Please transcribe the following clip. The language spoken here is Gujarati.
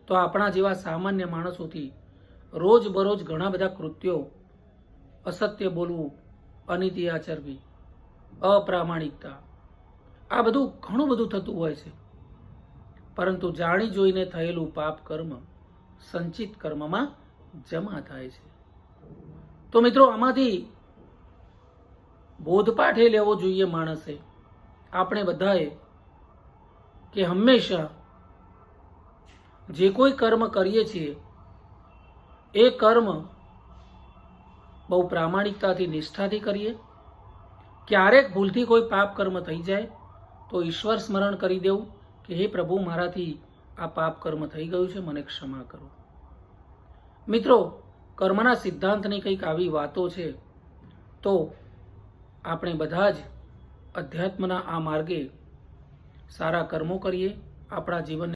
તો આપણા જેવા સામાન્ય માણસોથી રોજબરોજ ઘણા બધા કૃત્યો, અસત્ય બોલવું, અનીતિ આચરવી, અપ્રામાણિકતા, આ બધું ઘણું બધું થતું હોય છે. પરંતુ જાણી જોઈને થયેલું પાપ કર્મ સંચિત કર્મમાં જમા થાય છે. તો મિત્રો, આમાંથી બોધપાઠ એ લેવો જોઈએ માણસે, આપણે બધાએ, કે હંમેશા જે કોઈ કર્મ કરીએ છીએ એ કર્મ બહુ પ્રામાણિકતાથી, નિષ્ઠાથી કરીએ. ક્યારેક ભૂલથી કોઈ પાપ કર્મ થઈ જાય તો ઈશ્વર સ્મરણ કરી દેવું કે હે પ્રભુ, મારાથી આ પાપ કર્મ થઈ ગયું છે, મને ક્ષમા કરો. મિત્રો, કર્મના સિદ્ધાંતની કંઈક આવી વાતો છે. તો આપણે બધા જ અધ્યાત્મના આ માર્ગે સારા કર્મો કરીએ, આપણા જીવનને